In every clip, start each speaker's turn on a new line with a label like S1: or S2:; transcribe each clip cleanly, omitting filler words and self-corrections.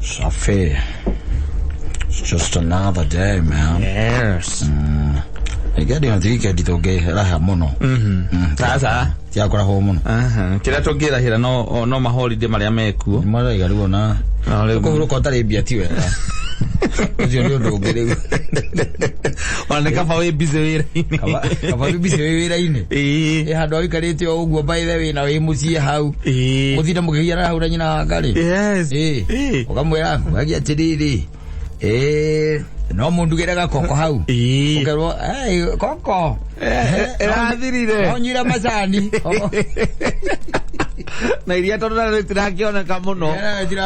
S1: Safi. It's just another day, man.
S2: Yes.
S1: Igadi ndike ditoge raha muno.
S2: Sasa
S1: tiakora ho muno.
S2: Kira togira hira no ma holiday maria meku.
S1: Mara igari ona. Ko ko tare bia ti wega. Ndio ndogere. Ona kaba we busy wira ini. Kaba we busy wira ini. Hando ikarite oguo by the way na we mucie hau. Muthira mugiara hau nyina ngari.
S2: Yes.
S1: Ukamwira wagia tiriri. No mundu geraga koko hau. Ukerwo koko.
S2: Erathirire.
S1: Onyira macani.
S2: Na iria tonda ritirakioneka muno.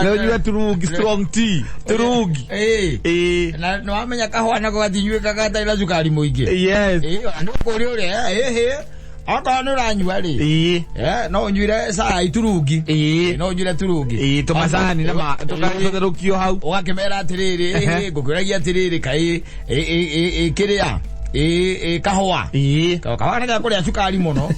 S2: No nyua turungi strong tea. Turungi.
S1: Na no amenya kahwa nako gathinyuika gataira cukari muingi.
S2: Yes.
S1: No kuri uri aka no ranyua ri. No nyuire cai turungi. No nyuire turungi.
S2: Tomacani na tukagerukio hau.
S1: Ugakemera atiriri, ngukuragia atiriri kai kiria. Kahwa. Kahwa naka kuria cukari muno.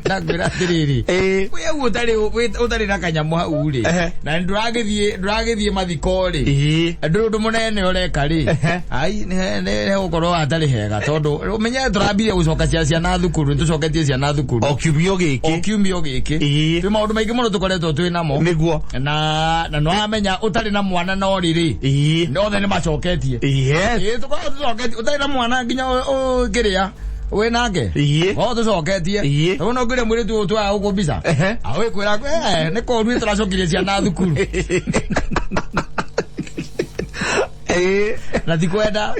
S1: Nakwira atiriri. We utari na kanyamu hau ri. Na nduragithie mathiko ri. Ndu munene ureka ri. Ai ne ukorwo atari hega tondu umenya turambire gucoka ciana thukuru tucoketie ciana thukuru.
S2: Okiumio giki.
S1: Twi maundu maingi muno tukoretwo twi namo.
S2: Niguo.
S1: Na no amenya utari na mwana no riri. No the ni macoketie.
S2: Yes.
S1: Tucoketie utari na mwana nginya kiria. We nake tucoketie no ngire mwire tu twa ukubisa awe kwira ne ko rwi turacokirie ciana thukuru na tikwenda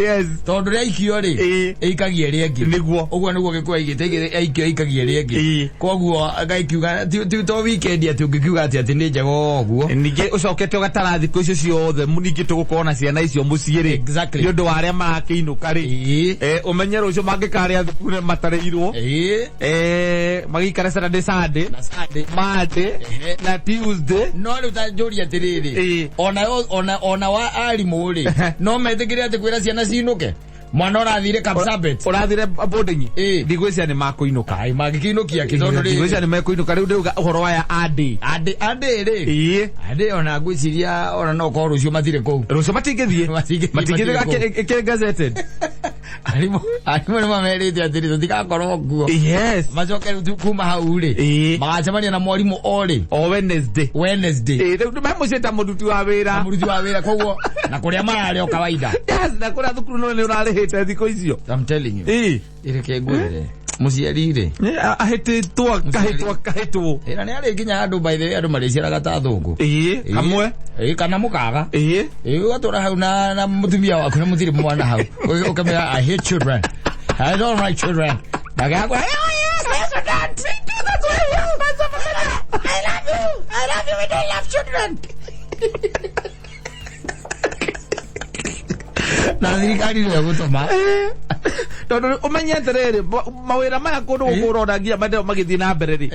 S1: tondu ria ikio ri ikagie riengi
S2: niguo
S1: uguo niguo gikwa igite ikio ikagie riengi koguo agaikiuga to weekend ati ungikiuga ati ni njego uguo
S2: ninge ucokete ugatara thiku icio ciothe muningi tugukona ciana icio mucii ri
S1: exactly
S2: ndu waria makiinuka ri umenye rucio mangikaria thukuru matareirwo magikara Saturday
S1: na Sunday
S2: Monday na Tuesday
S1: no ri utanjuria tiriri ona wa arimu ri no metikire ati kwira ciana ciinuke mwana urathire Kapsabet
S2: urathire boarding ndigwiciria ni makuinuka
S1: ai magikinukia kitondu ri
S2: ndigwiciria ni makuinuka riu ndiuga uhoro wa adi
S1: ri adi ona ngwiciria ona no ko rucio matire kou
S2: rucio matingithie ke gazetted
S1: arimu ni mamerite atiri tutikakorwo kuo macoke kuma hau ri magacemania na mwarimu ori
S2: o Wednesday riu memucita muruti wa wira
S1: koguo na kuria marari o kawaida
S2: na kuria thukuru no ni urarihite thiko icio
S1: I'm telling you ireke ngurire muciari ri
S2: ahititwo kahitwo
S1: ira ni ari nginya andu by the way andu mariciraga ta thungu
S2: kamwe
S1: kana mukaga watura hau na mutumia waku na mutiri mwana hau ukamera I hate children I don't like children bagagwa I love you we don't love children na thirikari nä gutuma
S2: tondu umenye atiriri mawira maya kundu gukurora nginya mandeo magithii na mbere ri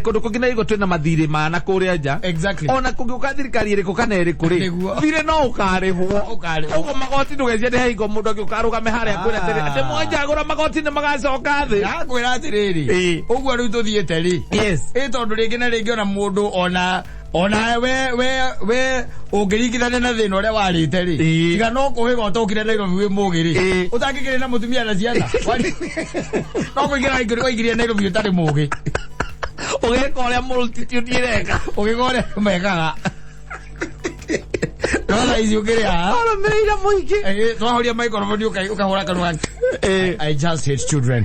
S2: kundu kungina igo twina mathiri mana kuria nja ona kungiuka thirikari iriku kana iriku ri thire no ukarihwo uguo magoti ndugecie ni heigo mundu angiukarugame haria kwira atiri ati mwanjagura magoti ni magacoka thi
S1: akwira atiriri uguo riu tuthiite ri tondu ringi na ringi ona mundu ona we ungirigithania na thina uria warite ri tiga no kuhiga utokire Nairobi wi mugiri utangikire na mutumia na ciana no kuingira ingiria Nairobi utari mugi
S2: ugeka uria multitude ireka
S1: ugeka uria megaga no ici ukiria
S2: meira muingi
S1: twahoria microphone ukahura kanua I just hate children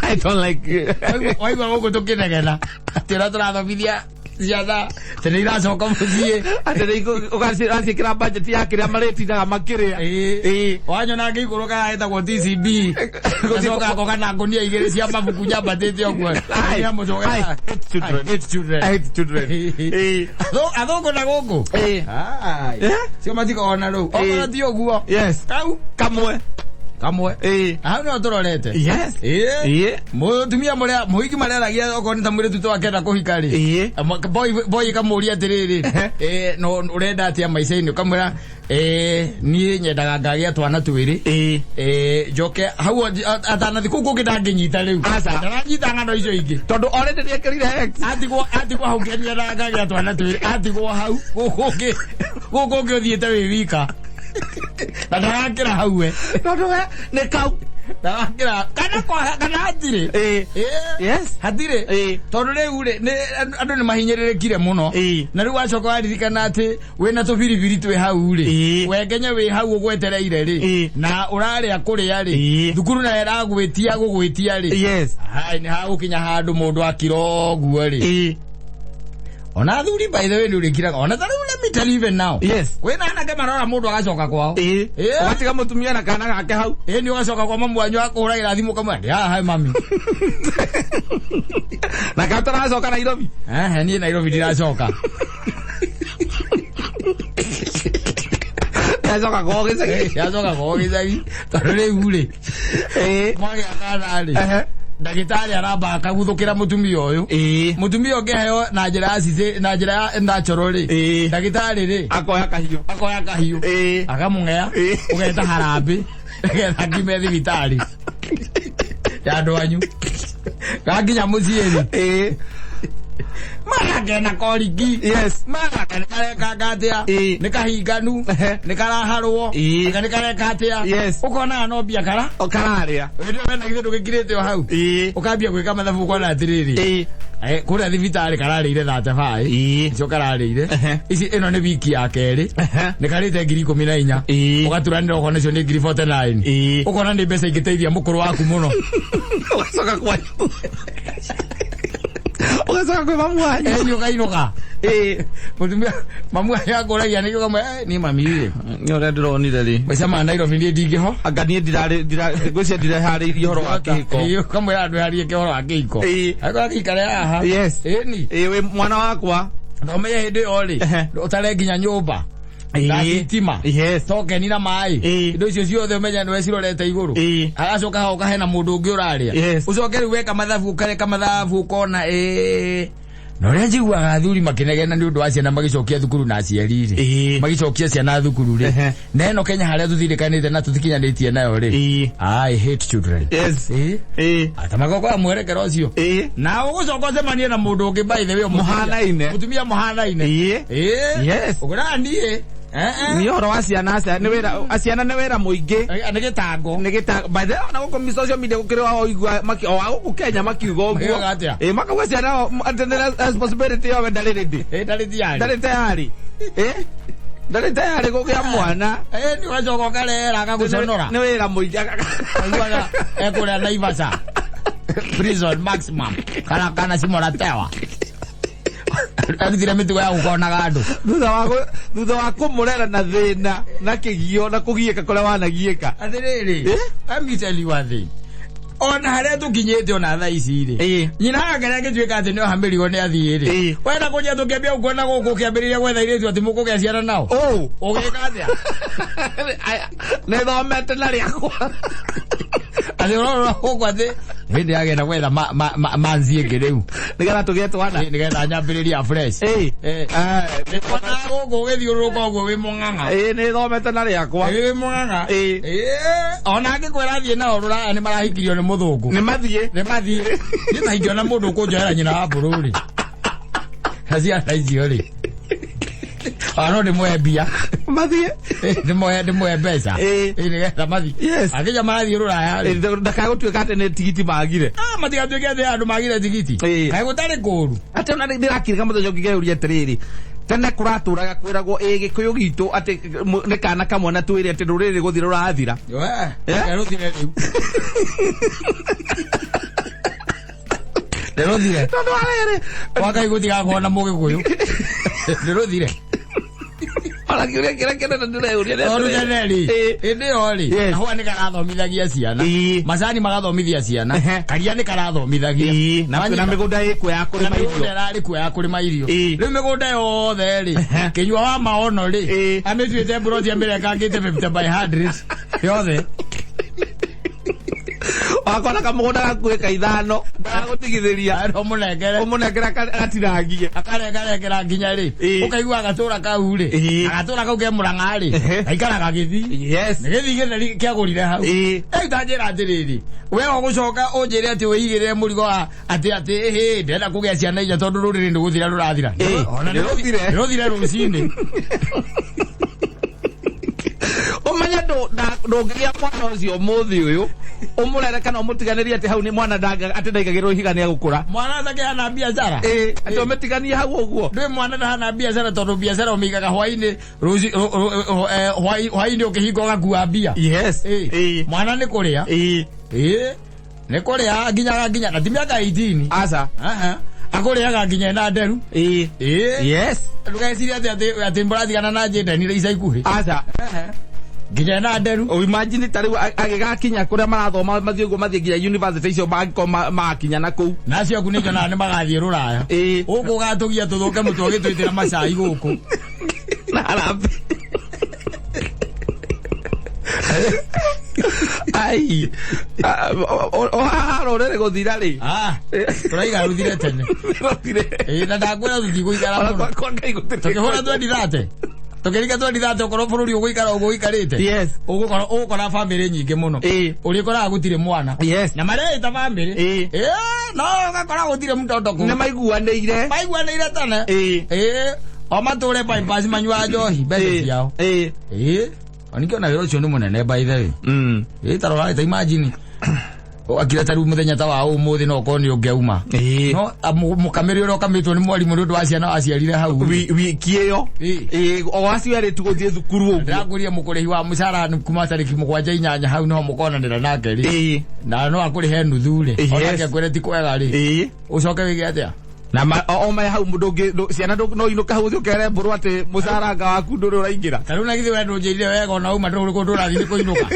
S2: I don't like
S1: waigua guku tukinegena tira turathomithia ciana tene iracoka muciĩ
S2: atĩ ũgacikĩra budget ya kĩrĩa marĩtindaga makĩrĩa
S1: wanyona ngĩikũrũ kaya ĩtagwo TCB gacoka akoka na ngũnia igĩrĩ cia mabuku nyambatĩte ũguo athũngũ na gũkũ cio matikona rĩu okorwo ti ũguo
S2: kau kamwe
S1: kamwe no turorete mutumia muria muhiki mareragia okoni ta mwire tuto akenda kuhika ri boy kamuria atiriri no urenda atia maica-ini kamwira ni nyendaga ngagia twana twiri joke hau atanathi kuku kidanginyita riu ndaranyita ngano icio ingi tondu already ni ekirire x atigwo hau ngendaga ngagia twana twiri atigwo hau guku ngithiete wi wika na ndagakira hau we tondu we ni kau ndagakira kana hatire yes hatire tondu riu ri andu ni mahinyiririkire muno na riu wacoka waririkana ati wina tubiribiri twi hau ri wengenya wi hau ugwetereire ri na uraria kuria ri thukuru na eragwitia gugwitia ri yes hai ni ha gukinya handu mundu akiro guo ri ona thuri by the way ni urikiraga ona tari let me tell you even now yes we na ana kama rora mundu agacoka kwao watiga mutumia na kana gake hau ni ugacoka kwa mamu wanyu akuragira thimu kamwe hai mami na katara agacoka Nairobi ni Nairobi ndiracoka yacoka kwa gicagi tondu riu ri mwage akana ri ndagitari aramba akaguthukira mutumia uyu mutumia ngeheo na njira acice na njira natural ri ndagitari ri akoya kahiu akamungea ugeta harambi getha ngime thibitari ya andu anyu gakinya mucii ri Maga na korigi yes maga kareka gatia nikahinganu nikaraharwo nikareka gatia yes ukona no bia kara okararia wewe na kindu gikirite hau ukambia gwika mathabu kwa na tiriri kuria thibitari kararire thate bai icio kararire ici ino ni wiki ya keri nikarite 14,000 ugaturanira ukona icio ni 49 ukona ni mbeca ingiteithia mukuru waku muno ugacoka kwa ugacoka kwa mamu wanyu ukainuka mutumia mamu yakuragia ni kama ni mami ri nyore ndironire ri mbeca ma Nairobi ndi ndingiho anga ni ngwĩcia ndirehariirie horo wa kĩhiko iyo kamwe andu harie kĩhoro wa kĩhiko akora kĩikare haha yes ni we mwana wakwa ndomenye hindi yo ri utare nginya nyumba thitima tokeni na mai indo icio ciothe umenya niwe cirorete iguru agacoka hau kahena mundu ungi uraria ucoke riu weka mathabu ukareka mathabu ukona no ria njiguaga athuri makinegena ni undu wa ciana magicokia thukuru na aciari ri magicokia ciana thukuru ri na eno Kenya haria tuthirikanite na tuthikinyanitie nayo ri I hate children yes atamaga kwa mwerekero ucio na ugucoka ucemanie na mundu ungi by the way muhanaine mutumia muhanaine yes uguranie ni horo wa ciana aciana ni wira muingi ni gitango by the na guko social media gukirwa o igwa maki o agu Kenya makiuga uguo makauga ciana responsibility yo ndari tayari gukia mwana ni wacoka karera akaguconora ni wira muingi aiguaga ekuria Naivasha prison maximum kana cimoratewa arutire mitugo ya gukonaga andu thutha wa kumurera na thina na kigio na kugieka kuria wanagieka athiriri let me tell you one thing ona haria tukinyite ona tha ici ri nyina agera ngituika ati no hambirigo ni athiri wenda kuja tukiambia ukona guku kiambiriria gwetha iretu ati mukugia ciana nao ugika atia ne thomete na riakwa ati ro guku ati hindi agenda gwetha manzi ingi riu nigetha tugie twana nigetha nyambiriria fresh ona guku githiuruka uguo wi mung'ang'a ni thomete na riakwa wi mung'ang'a ona ngikwira thie nao rura ni marahikirio ni muthungu ni mathie ni taingio na mundu kunjoera nyina wa bururi hazia taicio ri ano ni mwebia mathie ni mwebesa nigetha mathi akija marathie ruraya ri ndakagutuika ati ni tigiti magire matigatuike ati andu magire tigiti kai gutari kuru ati ona ndirakirika muthenya ngigeuria atiriri tene kuraturaga kwiragwo gikuyu gitu ati ni kana kamwe na twiri ati ruriri guthira urathira ruthire riu ruthire tondu arere wakai gutiga kuona mugikuyu ruthire ala kire na ndureuria orunyaneri indi ori ahwa ni karathomithagia ciana macani magathomithia ciana karia ni karathomithagia na migunda ikuo ya kurima irio ndarari kuo ya kurima irio riu migunda yothe ri kinyua wa maono ri amituite broti ambere kangite 50 by 100 yothe
S2: akona kamugunda gakuhe kaithano ndagutigithiria omunengera gatiragie
S1: akarekera nginya ri ukaigua gatura kau ri gatura kau ke Murang'a ri aikara gagithi nigithi githeri kiagurire hau itanjira atiriri we ogucoka unjire ati wigire murigo ati ndenda kugia ciana inya tondu ruriri nduguthira rurathira ona ruthire rucini
S2: omanya ndungigia mwana ucio muthi uyu umurere kana umutiganirie ati hau ni mwana ati ndaigagirwo ihiga ni agukura
S1: mwana atake hana biashara
S2: ati umetiganie hau uguo
S1: ndwe mwana ndahana biashara tondu biashara umigaga hwaini hwaini ukihinga gakua mbia mwana ni kuria ni kuria nginya na timiaka 18
S2: aca
S1: akuriaga nginya na nderu ndugeciria ati mburathigana na njendanire ica ikuhi
S2: aca
S1: nginya na nderu
S2: o imagine tariu agigakinya kuria marathoma mathie uguo mathie nginya university icio magiko makinya na kuu
S1: nacio aku nijo na magathie ruraya uku gatugia tuthuke mutu gitwitira macai guku
S2: na arabi ai rorere guthira ri
S1: turaiga ruthire tene na ndakwira tutigũikara muno tukihura twendithate tukirika twendithate ukorwo bururi uguikara uguikarite ugukora family nyingi muno urikoraga gutire mwana na mareta family no gakora gutire mtoto ku
S2: na maiguanĩire
S1: tene o mature bypass manyua njohi mbeca ciao Onikona wero cio ni munene by the way tarora ta imagine akira taru muthenya ta wa umuthi no koni ungeuma no mukameri ro kamitwo ni mwalimu ndu wa ciana aciarire hau
S2: wiki iyo o waciare tuguthie thukuru uguo
S1: ndakuria mukurehi wa mucara kuma tariki 7 hau no mukonanira nake ri na no akurihe nuthu ri onake kwere ti kwega ri ucoke wige atia
S2: na o mai hau mundu ciana no inuka hau ukere mburu ati mucaranga waku nduru uraingira
S1: taru na githi we ndunjirire wega ona uma nduru ko ndurathi ko inuka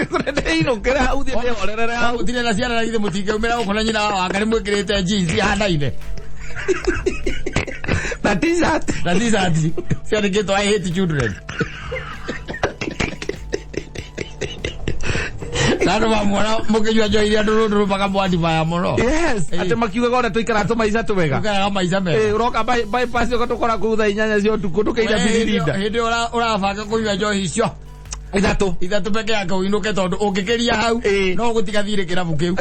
S2: inukira hau thi ne orerere hau
S1: thire na ciana na githi mutinge umira ukona nyina wa ngari mwikirite jeans handaine
S2: that is
S1: ciana gito I hate children Nano mamona mukijua jo iria nduru mpaka mwadi baya muno
S2: ati makiuga gore tuikara tumaica tuwega
S1: tukara maica mega
S2: uroka bypass ugatukora kutha inyanya cio tuku tukaida birinda
S1: hindi urabanga kunywa njohi icio ithatu peke yake uinuke tondu ungikiria hau no gutigathire kirabu kiu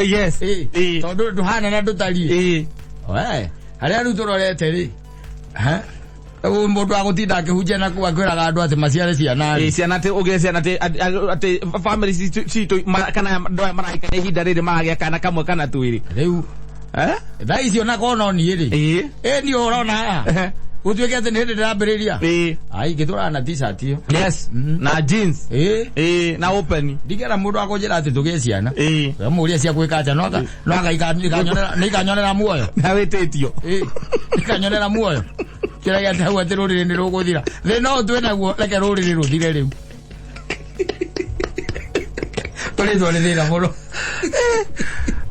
S1: tondu nduhana na ndutari we haria ru turorete ri mundu agutinda akihunjia na kwiraga andu ati maciare ciana
S2: ciana ati uge ciana ati family citu kana ndoa maraika ihinda riri maragia kana kamwe kana twiri
S1: riu tha icio na kono ni ri ni urona utuike ati ni hindi ndambiriria ai githura na t-shirt iyo
S2: na jeans na open
S1: ndigera mundu akonjira ati tugie ciana we muria cia gwika acha no ikanyonera muoyo
S2: na wetitio
S1: ikanyonera muoyo kira gya tawa terori ni roguthira the no twena guo leke rori ruthire riu tole dole thira muno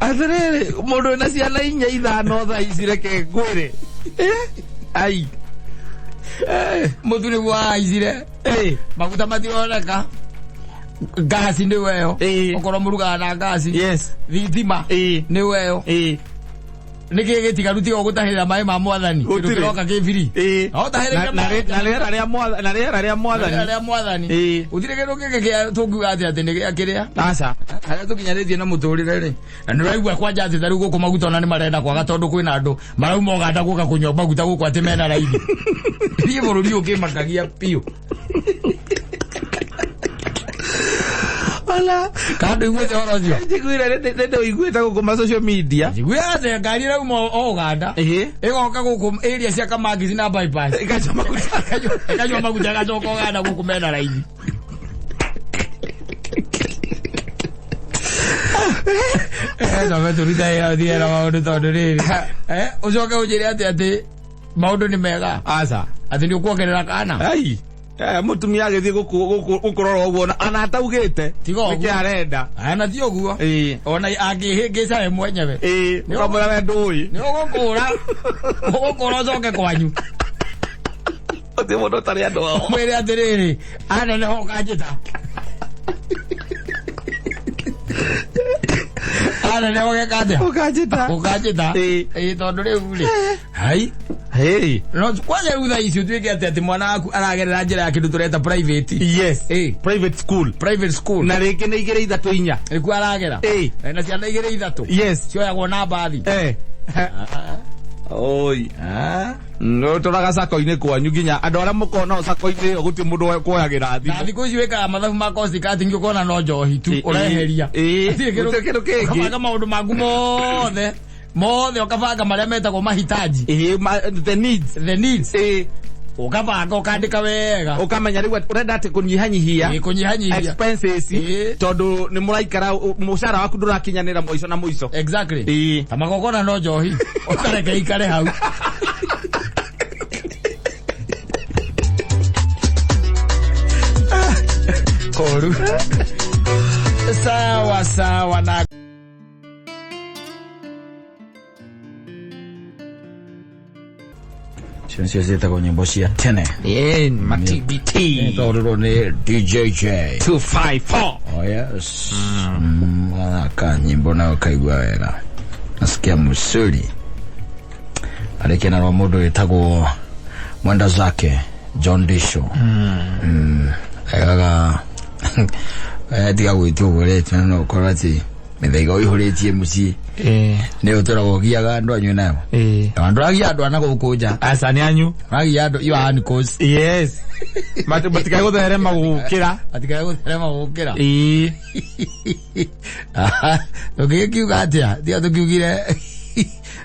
S2: athiriri mundu na ciana inya ithano tha icireke ngwire ai
S1: muthuri wa icire maguta mationeka gasi ni weyo okoro muruga na gasi thitima ni weyo niki gitigaru tigo gutahirira mai ma mwathani kindu kiroka kibiri otahirira
S2: na rĩa mwathani
S1: uthire kindu giki tungiuga ati ni giakiria aca haria tukinyanitie na muturire ri na ndiraigua kwanja ati tari guku maguta ona ni marenda kwaga tondu kwina andu marauma oganda guka kunywa maguta guku ati mena raithi rie bururi ukimakagia piu
S2: ala
S1: kadu igwe toro cio
S2: njiguire ndio igweta guku ma social media
S1: njiguire ati ngari ra umo oganda igoka guku area cia Kamangizi na bypass ikanywa maguta gacoka oganda guku mena raithi esa vetu rita ya diera maundu tondu riri ucoke unjire ati maundu ni mega
S2: aca
S1: ati ni ukuongerera kana
S2: ai mutumia agithie gukurora uguo ana ataugite
S1: niki
S2: arenda
S1: ana ti uguo ona angihingisa we mwenyewe
S2: ni kamura we ndui
S1: ni ugukura coke kwanyu
S2: ati mundu tari andu
S1: mwire atiriri ana ne ho kanjita Ana ne ogekate. Ukajita. Tondu riu ri. Hai.
S2: Hey.
S1: No kwaje utha icio twike ati mwana waku aragerera njira ya kindu tureta private.
S2: Yes. Private school. Na reke ne igere ithatu inya.
S1: Iku aragera. Na ciana igere ithatu.
S2: Yes.
S1: Cioyagwo na mbathi.
S2: Oi. No toraga sako-ini kwanyu nginya andu aria mukona sako-ini guti mundu kuoyagira thimu.
S1: Thiku ici wikaga mathabu ma kostikati ngikona no njohi tu ureheria.
S2: Kindu kingi.
S1: Kabanga maundu maku mothe ukabanga maria metagwo mahitaji.
S2: The needs.
S1: Ukabanga ukandika wega.
S2: Ukamenya riu urenda ati kunyihanyihia. Expenses. Tondu ni muraikara mushara waku ndurakinyanira muico na muico.
S1: Exactly. Kamagogona no njohi. Ukareke ikare hau. Koru. Sawa na Sio zita kwenye mboshi ya tene.
S2: TBT.
S1: Toro ni DJJ
S2: 254.
S1: Oh yes. Wana nyimbo nayo kaigwa wega. Nasikia musuri. Aleke na romodo yetagwo mwenda zake John Disho. Ega diga gwitwo gore tano korati methaiga uihuretie muci ne utora gogiaga andu anyu nayo andu agia andu ana gukuja
S2: asani anyu
S1: agia andu iwa cause
S2: yes matikai gutherema gukira
S1: tugikiuga atia thia tukiugire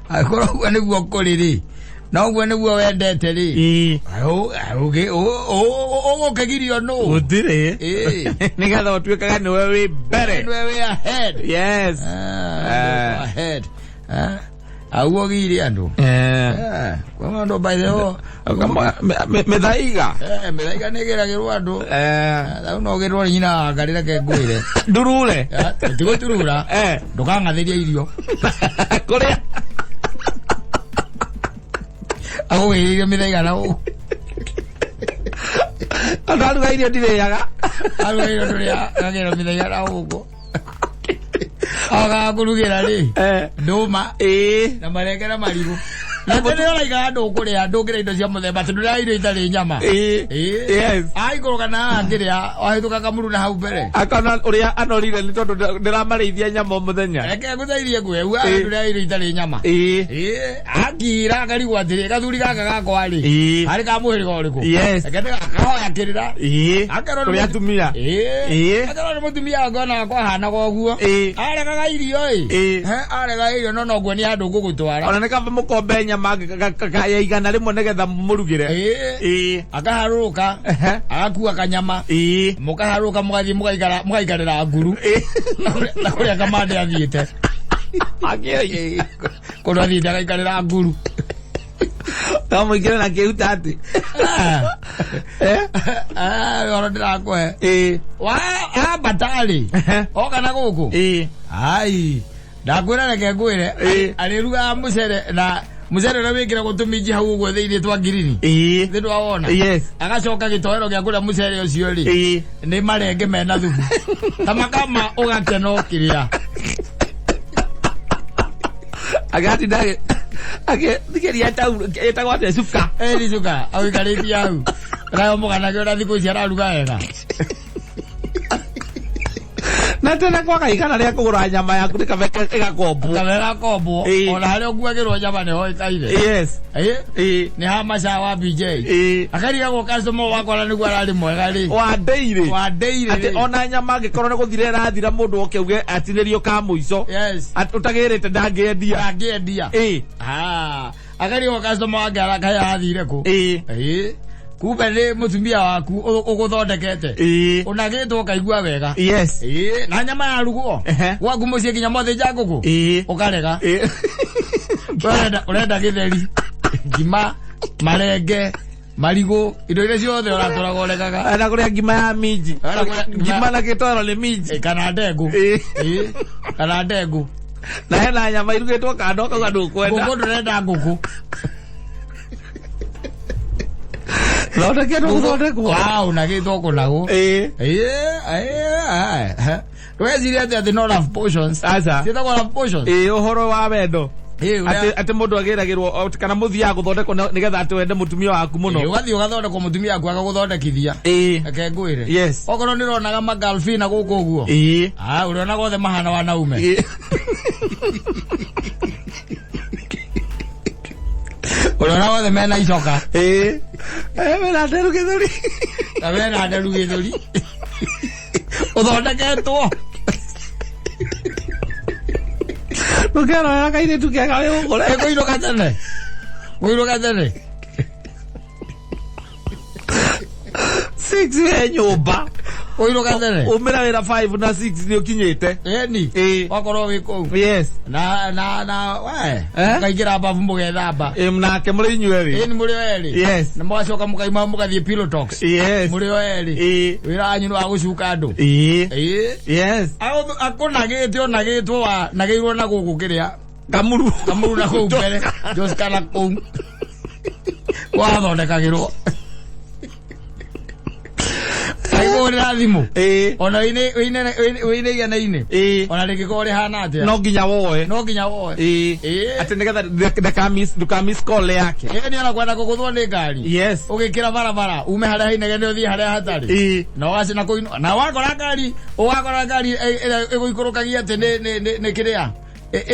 S1: akorwo niguo kuriri no gwe niguo wendete ri ugukigirio no
S2: utire nigatha utuikaga niwe wi mbere
S1: niwe wi ahead
S2: yes
S1: ahead auogire andu kwa ndo by the way
S2: methaiga
S1: negeragirwo andu au no gerwo nyina ngarira ke ngwire
S2: ndurure
S1: tigo turura ndukangathiria irio
S2: kuria
S1: ago gire mithaiga na u
S2: andu gairio ndireaga
S1: arugairo nduria agera mithaiga na ugo aga kurugira ri nduma
S2: na
S1: maregera marigu na tene ora iga ndu kuria ndugira indo cia muthemba tundu ria irio itari nyama
S2: yes
S1: ai kurugana ngiria ahituka kamuru na hau mbere
S2: akana uria anorire ni tondu ndiramarithia nyama muthenya
S1: eke guthairie gwe u andu ria irio itari nyama akira karigwo atiri gathuri gaka gakwa ri ari kamuhiriga uriku
S2: yes
S1: eke akahoya kirira akaro
S2: uri atumia
S1: akaro ni mutumia ngona kwa hana goguo arega irio arega irio no gwe ni andu ngugutwara
S2: ona nikamba mukombe nyama ya igana rimwe nigetha murugire
S1: akaharuka agakua kanyama mukaharuka mugathie mugaikarira nguru na kuria kamande athiite kundu athiite agaikarira nguru
S2: muingire na kiuta ati
S1: oro ndirakwe batari okana guku ai ndakwira reke ngwire ariruga mucere na mucere uria wikira gutumiji hau uguo thiini twa ngirini thi ndwawona agacoka gitoero gia kuria mucere ucio ri ni marenge mena thubu tamakama ugakena kiria
S2: agati ndage thigeria etagwo atia cuka
S1: ni cuka awikaritie hau rayo mugana gä thiku ici araruga wega
S2: na tena kwa kaigana ria kugura nyama yaku ni kabeka
S1: igakombwo ona haria ukuagirwo nyama ni hoikaire
S2: yes
S1: ni hamasha wa BJ akariga go customer wakwa na niguo arari mwega ri
S2: wa daily ati ona nyama ngikorwo ni guthire rathira mundu okeuge atinirio ka muico utagirite ndangiendia
S1: akariga go customer wake arakaya athire ku kumbe ni mutumia waku uguthondekete unagitwo kaigua wega na nyama ya rugo waku mucie kinya mothe njanguku ukarega urenda githeri ngima marenge marigo indo iria ciothe uraturaga uregaga
S2: na kuria ngima ya minji ngima na gitoro ni minji
S1: kana ndengu
S2: na hena nyama irugitwo kando kauga ndukwenda
S1: nguku ndurenda nguku Wow, nagitoko nago. Weciria ati no love potions.
S2: Aca.
S1: Cietagwo love potions.
S2: Uhoro wa wendo. Ati mundu agiragirwo kana muthia guthondekwo nigetha ati wende mutumia waku muno.
S1: Ugathi ugathondekwo mutumia waku agaguthondekithia. Ake ngwire.
S2: Yes.
S1: Okorwo nironaga magalfina guku uguo. Uriona gothe mahana wanaume. Uriona gothe mena icoka.
S2: Mena nderu githuri.
S1: Mena nderu githuri. Uthondeketwo.
S2: Nukero ya kaire tukiaga wewe ngora.
S1: Kuiruka tene. Kuiruka tene. 6 we nyumba. Kuiruka tene.
S2: Umira wira 5 na 6 ni ukinyite.
S1: Eni. Wakorwo wiko.
S2: Yes.
S1: Na we. Kaingira babu mugethamba.
S2: Mnake muri inyueri.
S1: Eni muri eri.
S2: Yes.
S1: Na mwacoka mukaima mukathie pillow talks.
S2: Yes.
S1: Muri eri. Wira anyu no agucuka andu.
S2: Yes.
S1: Akonagite onagitwo wa nageirwo na guku kiria.
S2: Kamuru
S1: na guku mbere. Just kana kum. Wathondekagirwo. Aigorira thimu. Ona wine igana ine. Ona rikikore hana atia.
S2: No nginya woe.
S1: Ati
S2: nigetha ndukamiss call yake.
S1: Ni ona kwenda kuguthwo ni ngari.
S2: Yes.
S1: Ugikira barabara ume haria hinegene uthie haria hatari. Na wacina kuino na wakora ngari iguikurukagia ati ni kiria.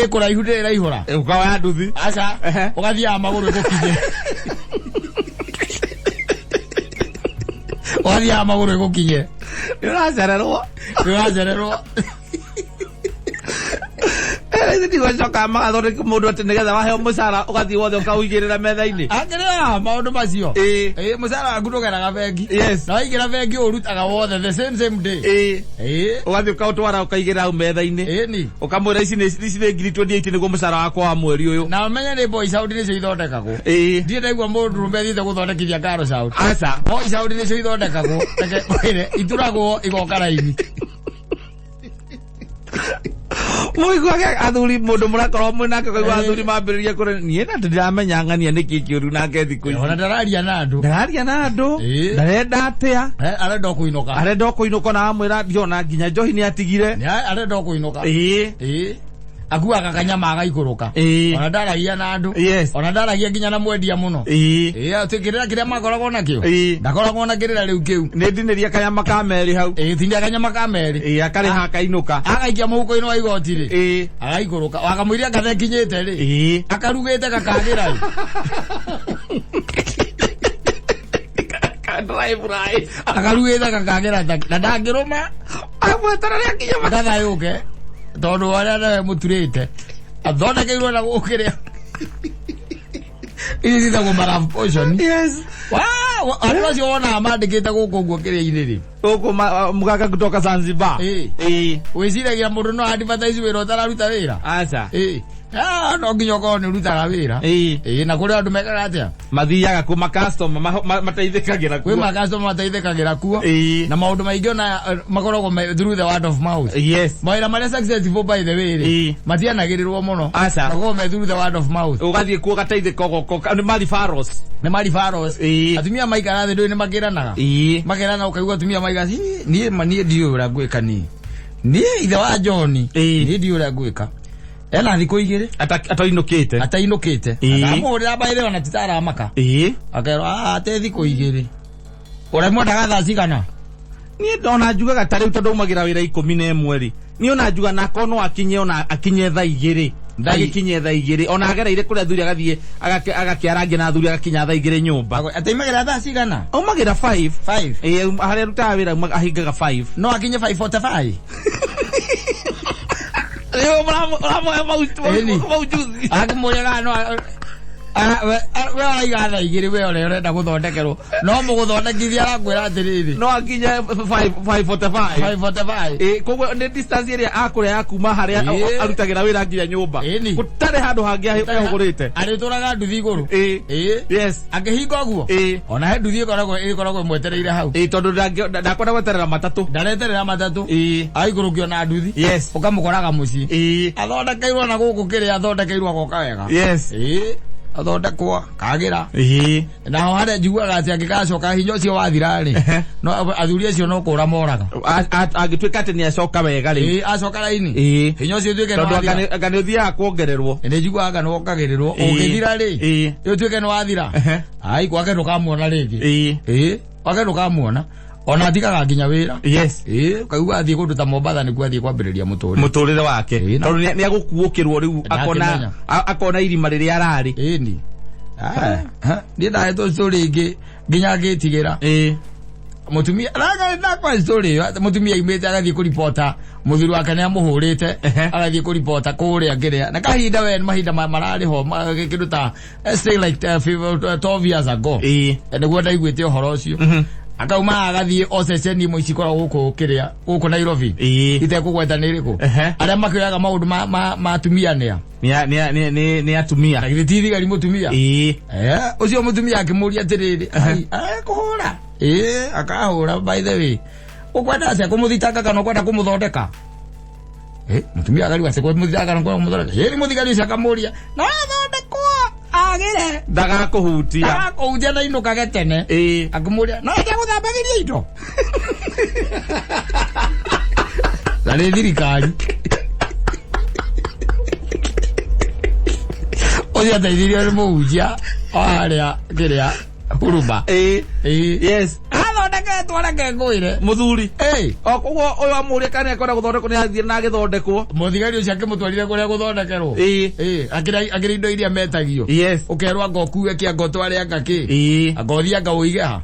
S1: Kuraihu ndiraihura.
S2: Ukawa nduthi.
S1: Aca. Ugathia maguru gukinye. Wathia maguru igukinye.
S2: Uracererwo. Iti gwacoka magathondeka mundu ati nigetha waheo mucara ugathii wothe ukawigirira metha-ini.
S1: Akirira maundu macio. Mucara waku ndugeraga bengi.
S2: Yes.
S1: Na waigira bengi urutaga wothe the same day.
S2: Ugathii ukautwara ukaigira hau metha-ini.
S1: Ni.
S2: Ukamwira ici ni ngiri 28 niguo mucara wakwa wa mweri uyu.
S1: Na umenye ni boy sound nicio ithondekagwo. Ndie ndaigua mundu rumbe thiite guthondekithia karo sound.
S2: Aca.
S1: Boy sound nicio ithondekagwo. Ituragwo igoka raini.
S2: Muigua ke athuri mundu murakorwo mwinake koigua athuri mambiriria kure nie na ndiramenya ng'ania niki kiuru nake thiku ici.
S1: Ona ndararia na andu. Ndarenda atia. Arenda kuinuka na amwira ndiona nginya njohi ni atigire. Arenda kuinuka. Akuaga kanyama agaikuruka. Ona ndaragia na andu. Ona ndaragia nginya na mwendia muno. Atikirira kiria makoragwo nakio. Ndakoragwo na kirira riu kiu.
S2: Ni ndiniria kanyama ka meri hau.
S1: Tindia kanyama ka meri.
S2: Akari hakainuka.
S1: Agaikia muhuko-ini wa igoti ri. Agaikuruka. Wakamwiria kathe kinyite ri. Akarugite gakagira ri.
S2: Drive.
S1: Akarugite gakagira na ndangiruma.
S2: Agwetara ria kinyama.
S1: Ndathayuke. Tondu waria nawe muturite athondekeirwo na gukiria ini thitagwo love potion.
S2: Yes.
S1: Andu acio wonaga mandikite guku uguo kiria-ini ri
S2: guku mugaka kutoka Zanzibar.
S1: Wiciragia mundu no advertise wira utararuta wira.
S2: Aca.
S1: No nginya ukorwo ni urutaga wira. Na kuri andu mekaga atia
S2: mathiaga ku customer mateithikagira kuo.
S1: Kwi customer mateithikagira kuo. Na maundu maingi ona makoragwo through the word of mouth.
S2: Yes.
S1: Mawira maria successful by the way matianagirirwo muno.
S2: Aca.
S1: Makoragwo me through the word of mouth.
S2: Ugathie kuo gateithika goko ni marifaros.
S1: Ni marifaros. Atumia maikara thi ndu ni makiranaga. Makirana ukaigua atumia maikara nie ndio ura gwika nie ithe wa John nie ndio ura gwika. Ena thiku igiri atainukite akamurira baire ona titara maka akero ate thiku igiri ora mwendaga thaa cigana.
S2: Nie ndona njugaga tari tondu umagira wira 11 ri ni ona njuga na kono akinye thaa igiri ndagikinye thaa igiri ona agereire kuria thuri agathie agakiarangia na thuri agakinya thaa igiri nyumba
S1: ataimagira thaa cigana
S2: umagira 5 haria rutaga wira ahingaga 5
S1: no akinye 5:45
S2: Leo maujuzi.
S1: Akimurega no we aigatha igiri we urenda guthondekerwo no muguthondekithia arakwira atiriri
S2: no akinya 5:45 koguo ni distance iria akuria yakuma haria arutagira wira nginya nyumba gutare handu hangi ahugurite
S1: arituraga nduthi iguru
S2: yes
S1: angihinga guo ona he nduthi ikoragwo mwetereire hau
S2: tondu ndakwenda gweterera matatu
S1: ndareterera matatu aigurukio na nduthi
S2: yes
S1: ukamukoraga mucii athondekeirwo na guku kiria athondekeirwo agoka wega
S2: yes
S1: athondekwo kagira na hare njiguaga ati angikacoka hinya ucio wathira ri no athuri acio no kura moraga
S2: agituika ati ni acoka wega ri
S1: acoka raini hinya ucio tuike
S2: no ngani uthia kuongererwo
S1: ni njiguaga no okagirirwo ugithira ri tuike no wathira ai kwake ndukamuona ringi kwake ndukamuona ona thikaga nginya wira kaigua athie kundu ta Mombasa ni kwathie kwambiriria
S2: muturire wake tondu ni agukuukirwo riu akona irima riri arari
S1: ni ni ndahetwo story ingi nginya ngitigira mutumia na kwa story mutumia imete agathie kuripota muthuri wake ni amuhurite agathie kuripota kuria ngiria na kahinda we mahinda marari ho kindu ta say like 12 years ago niguo ndaiguite uhoro ucio akauma agathie oceceni imwe icikora guku kiria guku Nairobi itekugweta ni riku aria makioyaga maundu ma atumia
S2: ni atumia
S1: agithiti gari mutumia ucio mutumia akimuria atiriri kuhura akahura by the way ukwenda acia kumuthitanga kana ukwenda kumuthondeka mutumia gari wase kumuthitanga kana kumuthondeka muthigari ucio akamuria na thondekwo agire
S2: ndagakuhutia
S1: na inuka tene akimuria no nja guthambagiria indo nari thirikari oya ataithirio ni muhunjia aria kiria huruma
S2: yes
S1: athondeketwo reke ngwire
S2: muthuri koguo uyu amuria kana ekora guthondekwo ni athie na agithondekwo
S1: muthigari ucio akimutwarire kuria guthondekerwo akira indo iria metagio ukerwa anga kuwe kiango tware anga ki anga uthia anga uige ha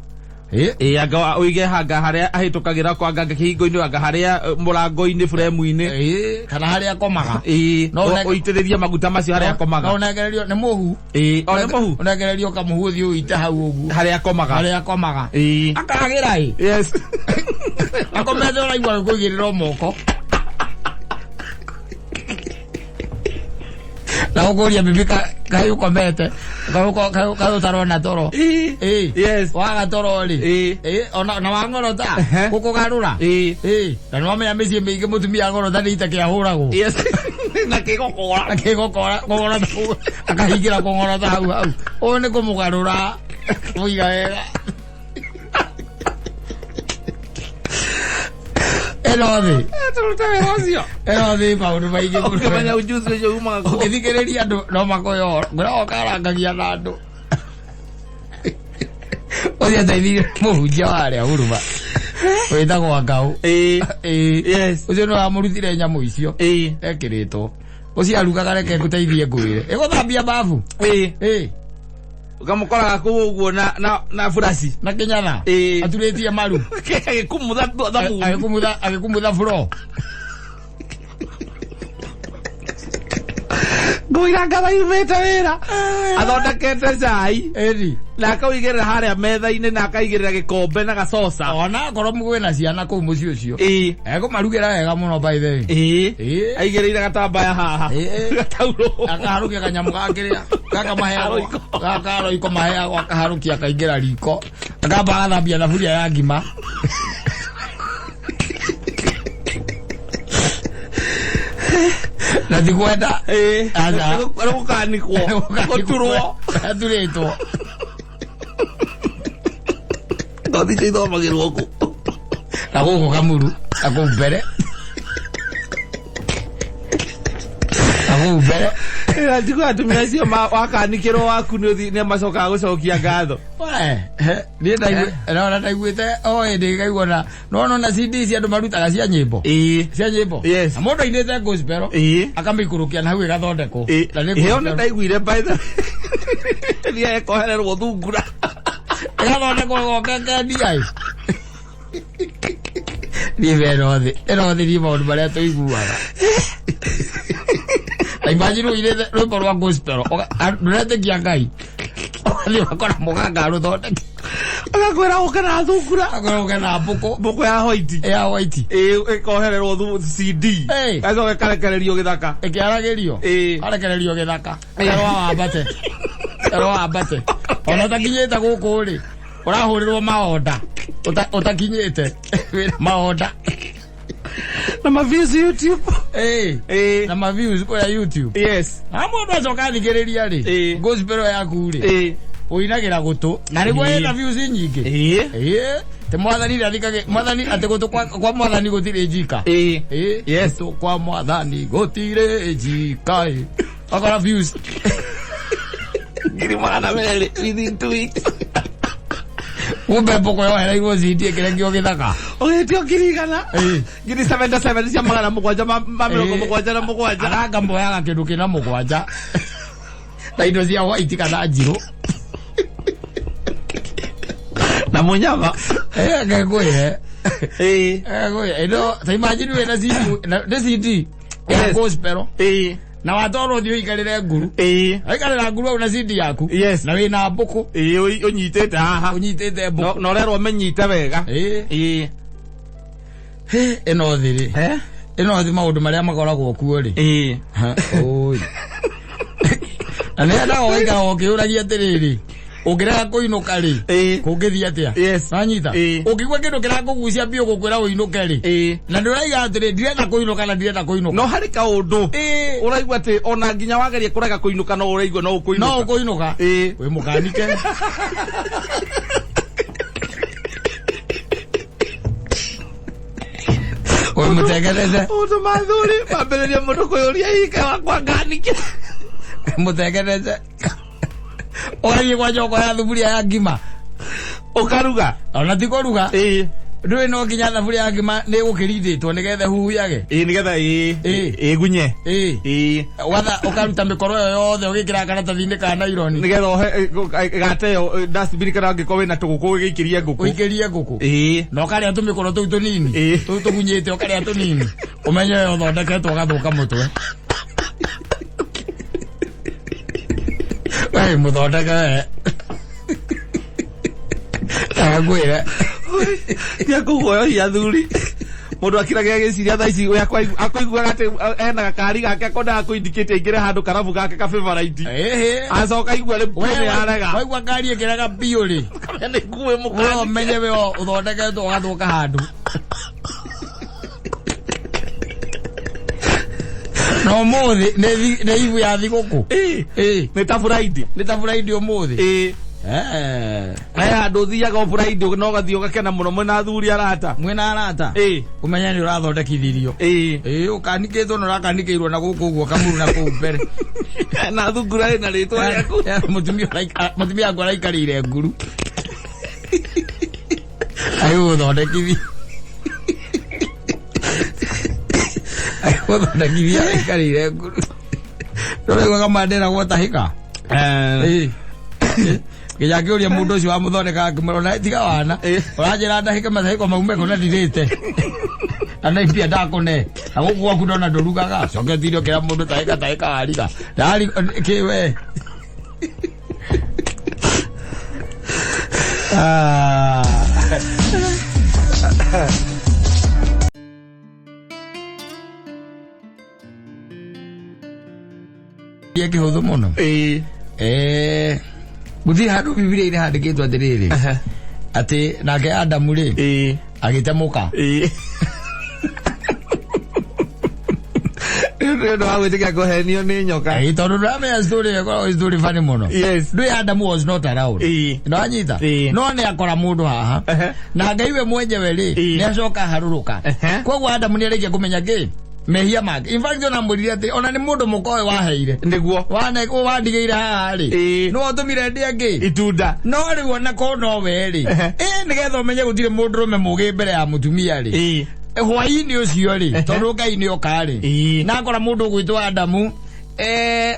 S2: anga uige hanga haria ahitukagira kwa anga kihingo-ini anga haria murango-ini frame-ini
S1: kana haria komaga
S2: no uitiriria maguta macio haria komaga
S1: no negererio ni muhu
S2: ni muhu
S1: negererio kamuhu uthio uite hau ugu
S2: haria komaga
S1: akagira
S2: yes
S1: akomeza ora igwa kugirira moko na ukoria bibika kayo komete kayo tarona toro
S2: yes
S1: waga toro ri ona na wangorota kukugarura na no me amesi mbige mutumia ngorota ni itakia hurago
S2: yes na kigokora
S1: ngora akahigira ngorota hau one kumugarura uiga wega Erothi. Erothi maundu maingi
S2: kumenya ujuzi ucio umaga
S1: ukithikiriria andu no makoyo ngora karangagia na andu oya taithire muhunjia waria huruma witagwo Ngau
S2: yes
S1: ucio no amurutire nyamu icio ekiritwo ucio arugaga reke nguteithie ngwire iguthambia bafu
S2: ukamukoraga kuu uguo na burasi
S1: na kinyatha aturitie maru agikumutha furo
S2: nguira ngaba yumite wira athondekete cai na akawigirira haria metha-ini na akaigirira gikombe na gacoca
S1: ona korwo mwina ciana kuu mucii ucio ekumarugira wega muno by the way
S2: aigireire gatambaya haha gatauro
S1: akaharukia kanyamu gakiria gaka roiko maheagwo akaharukia akaingira riko akamba agathambia thaburia ya ngima na thikwenda
S2: gukanikwo guturwo
S1: athuritwo
S2: ndothi ithomagirwo ku
S1: na guku kamuru akumbere
S2: Njiguaga atumia acio wakanikirwo waku ni macokaga gucokia ngatho
S1: na ndaiguite o hindi ngaigua na CD cia andu marutaga cia nyimbo na mundu ainite gospel akamikurukia na hau igathondekwo
S2: io ni ndaiguire by the ni ekohererwo thungura
S1: igathondekwo gokengendiai ni verothi ni maundu maria tuiguaga imagine uirete rwimbo rwa gospel nduretekia Ngai ni wakora muganga ruthondeke
S2: agakwira ukana thungura
S1: agorogena
S2: mbuku ya white ikohererwo CD gacoke karekererio githaka
S1: ikiaragirio arekererio githaka ero wambate ona takinyite guku ri urahurirwo maonda utakinyite wina maonda
S2: Na maviews YouTube.
S1: Na maviews kwa YouTube.
S2: Yes.
S1: Amo ndo soka thigereria ri. Gospel yaku ri. Uinagira gutu. Na niguo ina views nyingi. Te mwathani ndathikage mwathani ate gutu kwa mwathani gutire njika. Yes. Kwa mwathani gutire njika. Akora views.
S2: Ngiri mwana mele within 2 weeks.
S1: Ube poko yo era igwo zitie kire ngio githaka.
S2: Tio kirigana. Ngiri 77 cia magana mugwanja mamiro mugwanja na mugwanja.
S1: Aranga mboyaga kindu kina mugwanja. Na indo cia white kana njiro.
S2: Na munyama.
S1: Ngegwe. Ngegwe. Ino ta imagine we na CD. Gospel. Na watoro thio ikarire nguru. Aikarira nguru au na CD yaku. Na wina mbuku.
S2: Unyitete haha.
S1: Unyitete mbuku.
S2: No rero menyite wega.
S1: Eno thiri. Eno thi maundu maria makoragwo kuo ri. Oi. Ana nda oiga okiuragia atiriri. Ukiraga kuinuka ri. Kungithia atia? Anyita. Ukigwa kindu kirakugucia bio gukwira uinuke ri. Na nduraiga atiri ndirenda kuinuka na ndirenda kuinuka.
S2: No hari kaundu. Uraigwa ati ona nginya wageria kuraga kuinuka no uraigwa no ukuinuka.
S1: No ukuinuka. We mukanike. We mutegereze.
S2: Uto mathuri mambiriria mundu kuyuria ika wakwa nganike.
S1: Mutegereze. Oye kwa joko ya thuburia ya ngima.
S2: Ukaruga.
S1: Ona ti kuruga. Ndui no kinya thuburia ya ngima ni gukirithitwo nigethe huuyage.
S2: Nigetha gunye.
S1: Watha ukaruta mikoro yo yothe ugikira karatathi-ini ka nylon.
S2: Nigetha gate yo dustbin kana ngikowe na tuguku gikirie nguku.
S1: Uikirie nguku. No karia tumikoro tuu tunini. Tuu tugunyite ukaria tunini. Umenye yo thondeketwo gathuka mutwe. Ai muthondeka agwira
S2: ya kugoyo ya thuri mundu akiraga giciria tha ici akoigua ati ena gakari gake akonda kuindicate ingire handu karabu gake ka favorite acoka igua ri pone arega
S1: waigua ngari ikiraga bio ri
S2: ni kuwe mukani
S1: menye we uthondeketwo gathuka handu no muthi ne ibu ya thiguku
S2: ni ta Friday
S1: umuthi
S2: aya nduthiaga Friday no gathio gakena muno mwena athuri arata
S1: umenya ni urathondekithirio ukanikitwo no rakanikirwo na guku guo kamuru na kuu mbere
S2: na thungura ina ritwa yaku
S1: mutumia ngora ikarire nguru ayo thondekithi thondekithia ikarire nguru ndorego kamandira gwatahika Gija kiuria mundu ucio wa muthondeka ngimurona tiga wana uranjira ndahike mathiko maume kona ndirite ana ipia ndakone aguku gwaku ndona ndurugaga coke thirio kira mundu tahika ariga ndari kiwe Ye kihuthu muno Muthi handu Biblia ine handikitwo atiriri ati nake Adamu ri agitemuka
S2: ndo awetikia kuhenio ni nyoka
S1: tondu ndamenya story funny muno ndui Adamu was not around no anyita no ni akora mundu haha na Ngai we mwenyewe ri ni acoka haruruka koguo Adamu ni arikia kumenya ki mehia make in fact ona murire ati ona ni mundu mukoe waheire
S2: niguo
S1: wandigeire haha ri no otumire ndiangi
S2: itunda
S1: no ri wona ko no we ri nigetha umenye gutire mundu rume mugi mbere ya mutumia ri hwaini ucio ri tondu Ngai ni oka ri na akora mundu gwitwa Adamu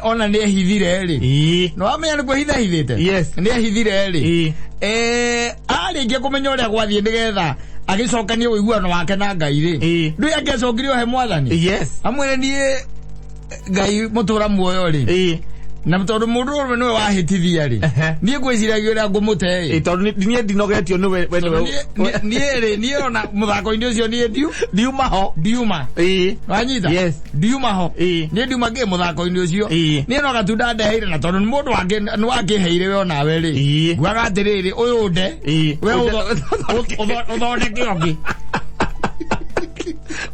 S1: ona ni ehithire ri no amenya ni kwihitha hithite ni ehithire ri arikia kumenya uria gwathie nigetha agicokania uiguano wake na Ngai ri ndui angecokirio he mwathani amwire ni Ngai mutura muoyo ri na tondu mundu rume niwe wahitithia ri nie gwiciragia uria ngumute
S2: tondu nie ndinogetio niwe
S1: nie ona muthako-ini ucio nie ndiuma wanyita ndiuma nie ndiuma ngi muthako-ini ucio nie no gatunda ndeheire na tondu mundu wange ni wakiheire we onawe ri gwaga atiriri uyu nde we uthondeke ongi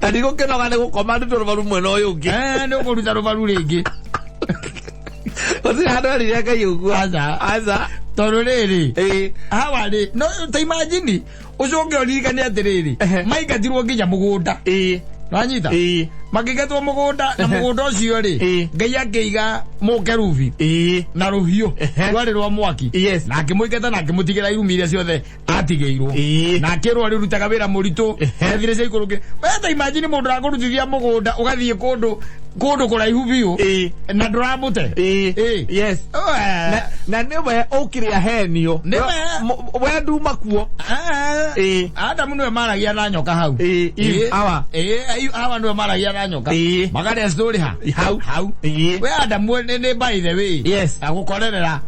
S2: Adigo keno gane go komando to baru mweno yuki.
S1: No ko ruta ro baru rege.
S2: Osi hado ali yaka yuku. Aza.
S1: Tororere. Hawale. No ta imagine. Ucoke oririkane atiriri. Maingatirwo nginya mugunda. Wanyita? Makigetwo mugunda na mugunda ucio ri. Ngai akiiga mukerubi. Na ruhiu. Rwari rwa mwaki. Na akimuigeta na akimutigira irumi iria ciothe atigeirwo. Na akirwo ari rutaga wira muritu. Ethire cia ikuruke. Weta imagine mundu akurutithia mugunda ugathie kundu kuraihu biu. Na ndurabute.
S2: Yes. Na newe okiria henio. We nduma kuo.
S1: Adamu niwe maragia na nyoka hau.
S2: Awa.
S1: Awa niwe maragia na nyoka. Magare story ha. Hau. We Adamu ne by the way.
S2: Yes.
S1: Agukorerera.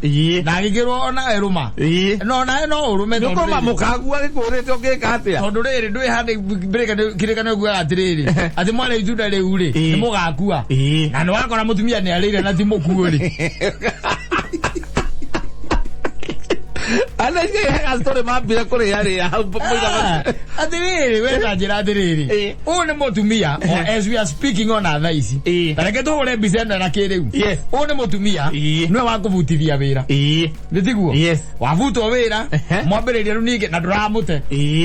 S1: Na agigirwo ona eruma. No urume
S2: no. Nuko mamukagu agikore toke katia.
S1: Tondu riri ndui handi breka kirikano gwa atiriri. Ati mwana itunda riu ri. Ni mugakua. Na no wakora mutumia ni arire na ti mukuuri.
S2: Ana ike story mambira kore yari
S1: atiriri weta njira atiriri une mutumia as we are speaking on other tareke tuhure mbica na kiriu une mutumia nwe wakubutithia wira nditiguo wabutwo wira mwambiriria runike na nduramute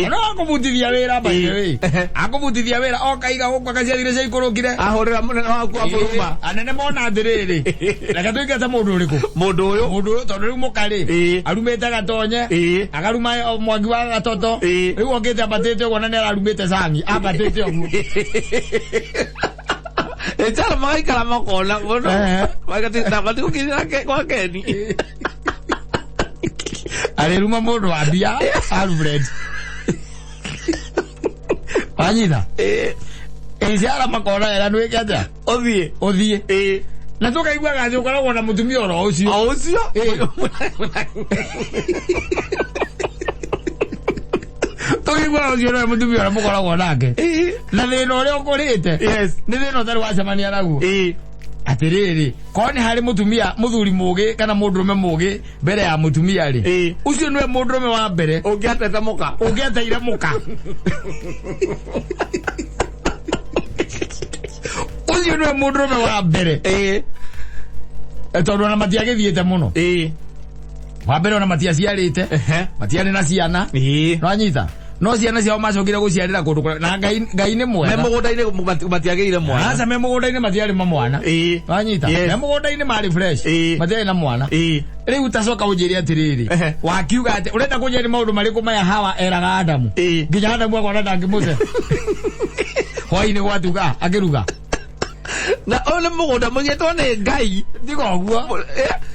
S1: no wakubutithia wira by the way akubutithia wira okaiga gukwa kaciathire cia ikurukire
S2: ahurira munene waku aburuma
S1: anene mona atiriri reke tuigete mundu uriku mundu uyu tondu riu mukari arumite gatonye agaruma mwangi wa gatoto riu okite abatite uguo na arumite sangi abatite uguo
S2: echala magaikara makona muno magati gukirira kwa Keni
S1: areruma mundu wa bia Alfred Wanyita echala makona era nwikete othie na tukaigua gathi ukoragwo na mutumia oro ucio tukaigua ucio no mutumia oro mukoragwo nake na thina uria ukurite ni thina utari wacemania naguo atiriri koni hari mutumia muthuri mugi kana mundurume mugi mbere ya mutumia ri ucio niwe mundurume wa mbere ungiateire muka ucio niwe mundurume wa mbere tondu ona matiagithiite muno wa mbere ona matiaciarite matiarĩ na ciana no anyita no ciana ciao macokire guciarĩra kundu na ngai ni mwega
S2: me mugunda-inĩ matiagĩire mwana
S1: aca me mugunda-inĩ matiarĩ ma mwana wanyita me mugunda-inĩ marĩ fresh matiarĩ na mwana rĩu tacoka ũnjĩre atĩrĩrĩ wakiuga atĩ ũrenda kũnjĩra maũndũ marĩkũ maya Hawa eraga Adamu nginya Adamu akona ndangĩmũte hwaĩ-inĩ gwatuka akĩruga
S2: na ole mugunda mugetwo ni Ngai
S1: ndigoguo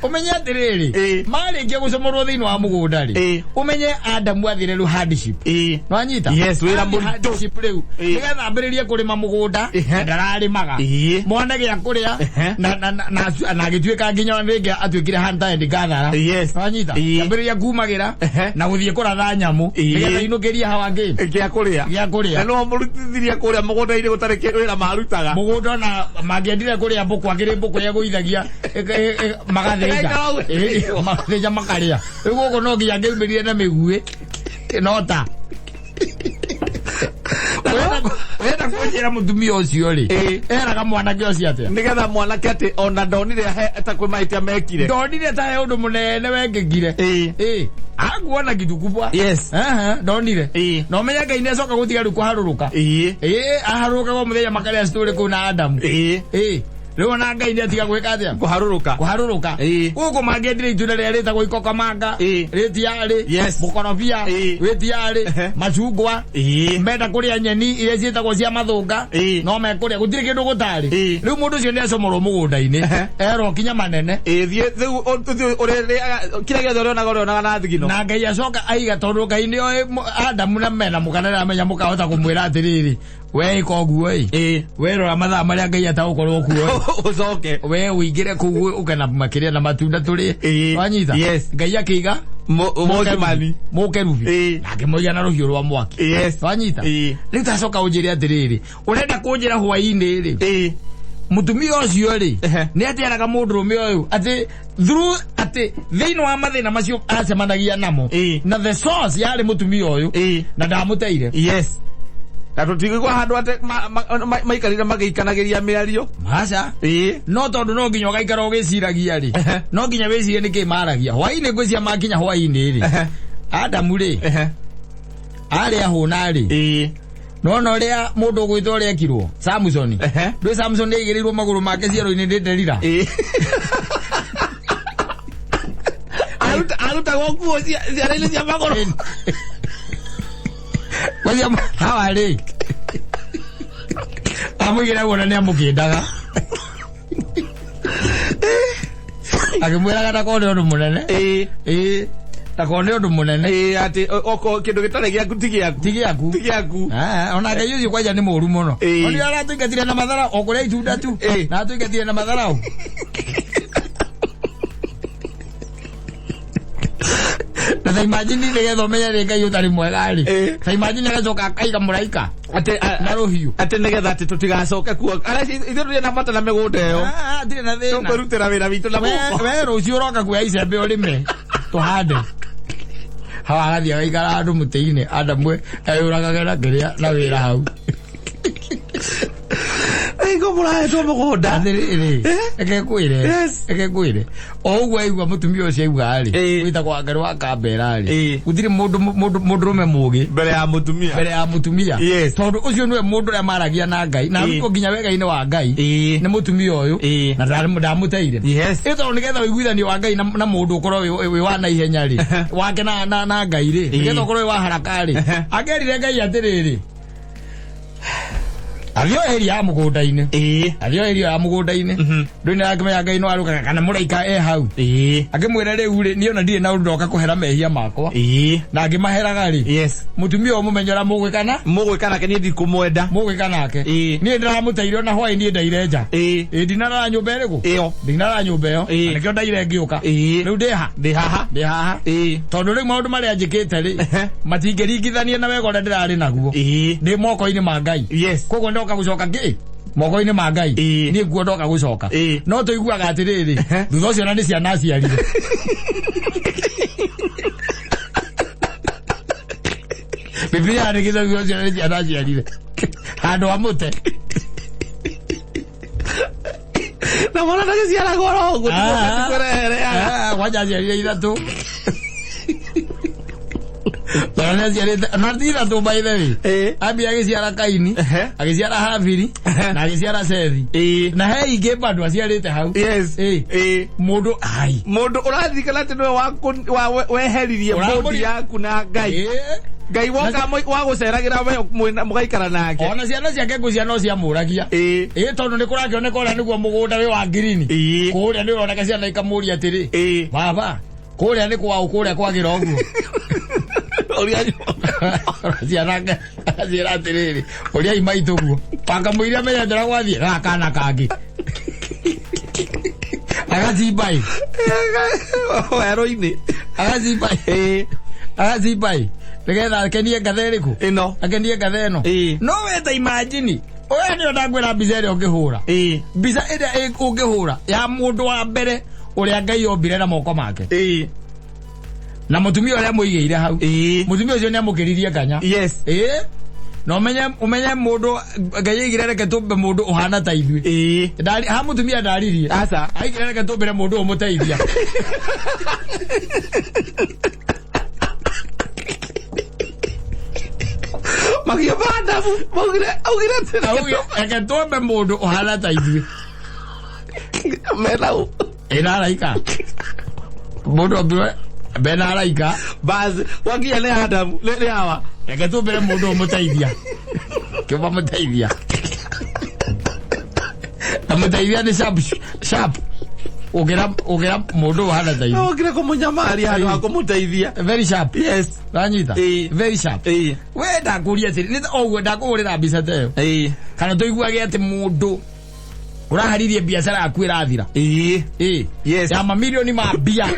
S1: umenye atiriri marikia gucomorwo thiini wa mugunda ri umenye Adamu athire ru hardship no anyita
S2: wira muritu
S1: riu nigetha ambiririe kurima mugunda ndararimaga mwana gia kuria na agituika nginya ringi atuikire hunter and gatherer no anyita ambiriria kumagira na guthie kuratha nyamu nigetha inukirie Hawa gia kuria
S2: na no murutithirie kuria mugunda-inĩ gũtarĩ wĩra marutaga
S1: mugunda na magiendire kuria mbuku agire mbuku ya guithagia magathĩnja makaria rĩu gũkũ no nginya ngĩumĩrire na mĩguĩ nota wenda kũnjĩra mũtumia ũcio rĩ eraga mwanake ũcio atĩa
S2: nĩgetha mwanake atĩ ona ndonire ta kwĩ mahĩtia mekire
S1: ndonire ta he ũndũ mũnene wekĩkire akuona kitu kubwa ndonire na ũmenye Ngai nĩacoka gũtiga rĩu kũharũrũka aharũrũkaga mũthenya makarĩa story kũu na Adamu rĩu ona Ngai nĩatiga gwĩka atĩa kũharũrũka gũkũ mangĩendire itunda rĩrĩa rĩtagwo ikokamanga rĩtiarĩ mũkorobia rĩtiarĩ macungwa menda kũrĩa nyeni iria ciĩtagwo cia mathũnga no mekũrĩa gũtirĩ kĩndũ gũtarĩ rĩu mũndũ ũcio nĩacomorwo mũgũnda-inĩ erwo kinya manene
S2: thiĩ kĩrĩa gĩothe ũrĩonaga na thigino
S1: na Ngai acoka aiga tondũ Ngai nĩoĩ Adamu na mena mũkana nĩramenya mũkahota kũmwĩra atĩrĩrĩ we ikoguo we rora mathaa marĩa Ngai atagũkorwo kuo
S2: ucoke
S1: we uingire kuu ukana makiria na matunda turi wanyita Ngai akiiga mukerubi nake moiga na ruhiũ rwa mwaki wanyita rĩu tacoka ũnjĩre atĩrĩrĩ ũrenda kũnjĩra hwaĩ-inĩ rĩ mutumia ũcio rĩ nĩ atĩaraga mũndũrũme ũyũ atĩ through atĩ thĩinĩ wa mathĩna macio acemanagia namo na the source yarĩ mutumia ũyũ na ndamũteire
S2: Tatu tigwa handu ate maikarira magikanagiria miario.
S1: Maca. No tondu no nginya gaikara ugiciragia ri. No nginya wicirie niki maragia. Hwaini ngwiciria makinya hwaini ri. Adamu ri. Ari ahuna ri. No ria mundu gwitwo ria kirwo. Samson. Ndwe Samson ni igirirwo maguru make ciero-ini ndirira. Aruta gokuo ciara-ini cia maguru. Wazia hawari. Amugira wona ni amukindaga. Akimwira kana kone undu munene. Takone undu munene.
S2: Ati oko kindu gitare giaku tigiaku.
S1: Ona ngai ucio kwaja ni muru muno. Oni aratuingatire na mathara okuria itunda tu. Na atuingatire na mathara. Na imagine ni getho menya ri ngai utari mwega ri. Ta imagine gacoka kaiga muraika.
S2: Ate
S1: na ruhiu.
S2: Ate negetha ati tutigacoke kuo. Araci ithuria na bata na migunda yo.
S1: Ndire na thina.
S2: Tukurutira wira witu na moko.
S1: We rucio roka kuya icembe urime. Tuhande. Hawa gathia gaikara andu muti-ini Adamu ayuraga na ngiria na wira hau.
S2: Ego murahe to mugunda.
S1: Eke kwire. O ugu aigua mutumia ucio auga ri. Wita kwa Ngai wa Kambera ri. Gutire mundu rume mugi
S2: mbere ya mutumia.
S1: Tondu ucio niwe mundu ria maragia na Ngai. Na ruko nginya wega-ini wa Ngai. Ni mutumia uyu. Na ndamuteire. Ito nigetha wiguithani wa Ngai na mundu ukorwo wi wa na ihenya ri. Wake na Ngai ri. Nigetha ukorwo wi wa haraka ri. Agerire Ngai atiriri. Avyo area ya mugunda-ini. Avyo area ya mugunda-ini. Ndwina akimenya Ngai no aruka kana muraika hau. Akimwira riu ri ni ona ndire na ndoka kuhera mehia makwa. Na ngimaheraga ri. Mutumia o mumenyera mugwikana
S2: ke ni ndikumwenda.
S1: Mugwikana ke. Ni ndiramuteire na hwai ni ndaire nja. Ndinara nyumba iriku. Ndinara nyumba yo. Nikio ndaire ngiuka. Riu ndi haha. Tondu riu maundu maria njikite ri matingiringithania na wega uria ndirari naguo. Ndi moko-ini ma Ngai. Koguo ndoka gucoka ngi moko-ini ma Ngai ni nguo ndoka gucoka. No tuiguaga atiriri thutha ucio na ni ciana aciarire. Biblia arigitha thutha ucio na ni ciana aciarire handu wa mute.
S2: Na mwana ndagiciara goro uguo
S1: ndikurehere kwanja aciarire ithatu. Tona ciarite na thira tu by the way. Abi agiciara Kaini, agiciara Habili, na agiciara Sethi. Na he ingi bado aciarite hau. Mundu urathikana ti niwe weheririe bodi yaku na Ngai. Ngai woka wa guceragira we mugaikara nake. Ona ciana ciake ngucia no ciamuragia. Tondu ni kurakioneka ora niguo mugunda wi wa green. Kuria ni uroneka ciana ikamuria atiri. Baba, kuria ni kwa ukuria kwagira oguo. Ciaranga ciara atiriri uria imaitu guo panga muiria menya ndira gwathie gakana kangi agacibai
S2: werũ-ini
S1: agacibai nigetha akenie ngatha iriku
S2: ino
S1: akenie ngatha ino no weta imagine oya ni ndangwira mbica ĩrĩa ũngĩhũra mbica ĩrĩa ũngĩhũra ya mũndũ wa mbere uria Ngai ombire na moko make na mutumia uria muigeire hau mutumia ucio ni amukiririe nganya no umenye mundu Ngai aigire reke tumbe mundu uhana ta ithui ha mutumia ndaririe
S2: aca
S1: aigire reke tumbire mundu umuteithia
S2: magia banda augire tena
S1: reke tumbe mundu uhana ta ithui
S2: melau
S1: raika mundu obire bena araika
S2: baz wagia ne Adamu le hawa
S1: reke tumbire mundu umuteithia kiba muteithia amuteithia ni sharp ugira mundu hana thai
S2: ugira kumunyamari handu ha kumuteithia
S1: very sharp ranyita very sharp we ndakuria atiri ni ogwo ndakuhurira mbica teyo kana tuiguage ati mundu uraharirie biashara yaku irathira ya mamilioni ma mbia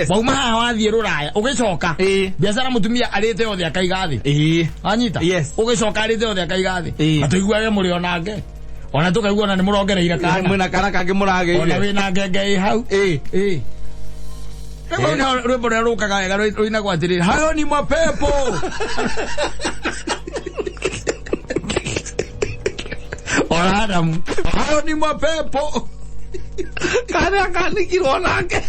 S1: wauma haha wathie Ruraya ugicoka biashara mutumia arite yothe akaiga thi anyita ugicoka arite yothe akaiga thi atuiguage muri onake ona tukaigua na ni murongereire kana
S2: mwina kana kangi murageire
S1: ona wina ngenge hau rwimbo ruria rukaga wega ruinagwo atiriri hayo ni mapepo Adamu hayo ni mapepo
S2: kana kanikirwo nake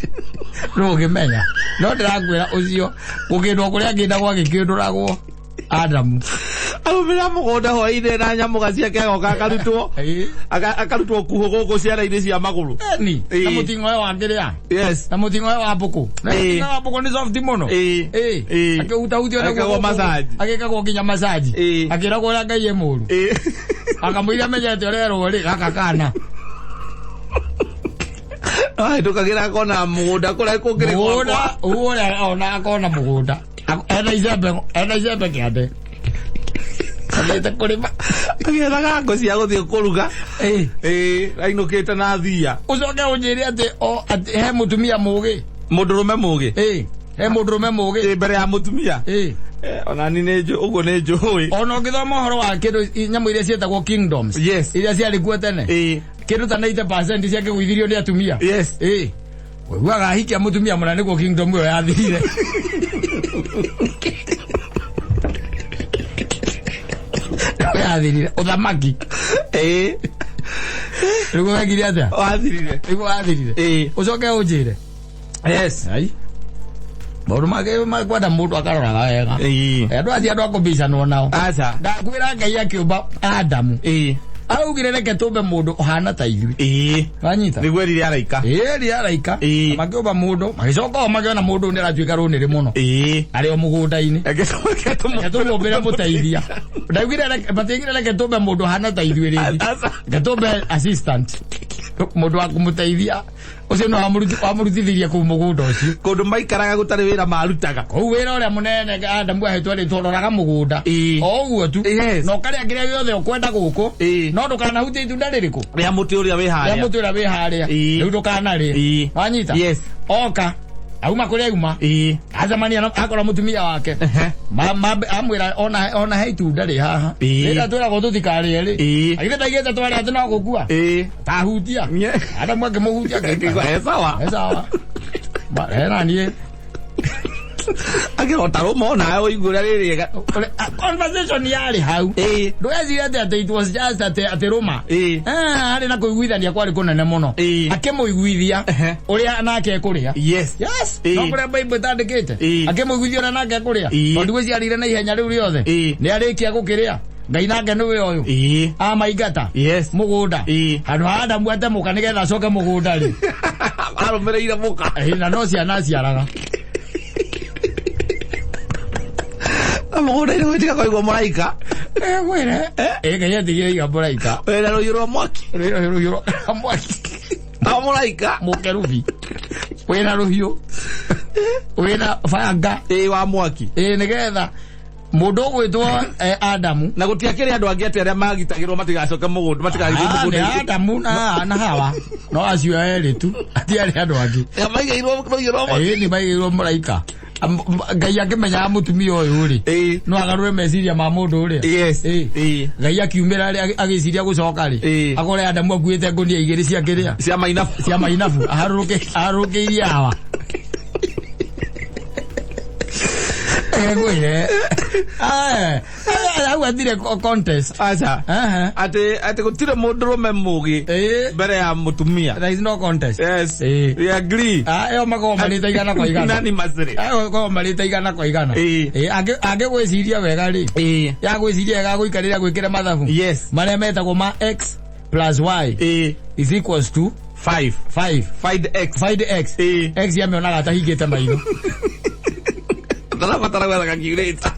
S1: no ngimenya no ndirakwira ucio gukindwo kuria nginda gwagikinduragwo Adamu
S2: amira mugunda hoire na nyamu gacia kego kakarutwo akarutwo kuho goko ciara ine cia maguru
S1: ni na mutingo wa ngiria
S2: yes
S1: na mutingo wa buku na wa buku ni soft mono akiuta utio na
S2: kwa massage
S1: akikagwo kinya massage akira kwa ngai ye muru akamwira menyete rero ri akakana
S2: ai tukagira kona mugunda kura kungire
S1: mugunda ura ona akona mugunda ena izembe kiande kalete kurima
S2: agira gango cia guthie kuruga ainukite na thia
S1: ucoke unjiri ati he mutumia mugi
S2: mundurume mugi
S1: he mundurume mugi
S2: mbere ya mutumia ona ni nejo ugo nejo hui
S1: ona ngithoma horo wa kindu nyamu iria cietagwo kingdoms
S2: yes
S1: iria ciari kuo tene kindu ta 90% ciake guithirio ni atumia
S2: yes
S1: waga hikia mutumia muna niguo kingdom yo yathirire yathirire uthamaki niguo wegire atia wathirire ucoke unjire
S2: yes
S1: ai maundu makwenda mundu akaroraga wega andu acio andu akubicanwo nao
S2: aca
S1: ndakwira Ngai akiumba Adamu augire reke tumbe mundu uhana ta ithui wanyita
S2: niguo riri araika
S1: makiumba mundu magicoka magiona mundu ni aratuika runiri muno ari o mugunda-ini tumubire muteithia ndaugire batigire reke tumbe mundu uhana ta ithui ringi gatumbe assistant mundu wa kumuteithia ucio no amurutithirie ku mugunda ucio
S2: kundu maikaraga gutari wira marutaga
S1: kou wira uria munene Adamu ahetwo ri tororaga mugunda o uguo tu no karia kiria giothe ukwenda guku no ndukanahutie itunda ririku
S2: ria muti uria wi haria
S1: riu ndukanaria wanyita oka auma kuria auma acemania akora mutumia wake amwira ona he itunda ri haha rira twiragwo tutikarie ri agithe ndaigite twari ati no gukua tahutia Adamu akimuhutia sawa ena nie
S2: akirota rumo na uigura riri
S1: conversation yari hau ndwezire ati it was just ati ruma ari na kuiguithania kwari kunene muno akimuiguithia uria nake kuria
S2: yes
S1: no kuria Bible tandikite akimuiguithia uria nake kuria tondu gwiciarire na ihenya riu riothe ni arikia gukiria Ngai nake niwe uyu amaigata mugunda handu ha Adamu atemuka nigetha acoke mugunda ri
S2: arumireire muka
S1: na no ciana ciaraga
S2: mugunda ino witika koigwo muraika
S1: gwire Ngai atigire iga muraika
S2: wena ruyuro mwaki muraika
S1: mukerubi wena ruhiu wena banga
S2: wa mwaki
S1: nigetha mundu gwitwo Adamu
S2: na gutiakire andu angi atia magitagirwo matigacoke mugunda matigagithie mugunda
S1: Adamu na Hawa no acio eri tu atiari andu angi
S2: maigeirwo ruyuro mwaki
S1: ni maigeirwo muraika Ngai akimenya mutumia uyu ri no agarure meciria ma mundu uria Ngai akiumira ari agiciria gucoka ri akore Adamu akuite ngunia igiri cia kiria
S2: cia mainabu
S1: aharukiirie Hawa gwire au athire contest
S2: aca ati gutire mundurume mugi mbere ya mutumia
S1: there is no contest
S2: we agree
S1: yo mago marita igana kwa igana
S2: nani masiri
S1: go marita igana kwa igana age gwiciria wega ri ya gwiciria wega guikarira gwikira mathabu maria metagwo ma x plus y is equals to 5 find x x yameonaga atahingite maitho
S2: Tara gwetha calculator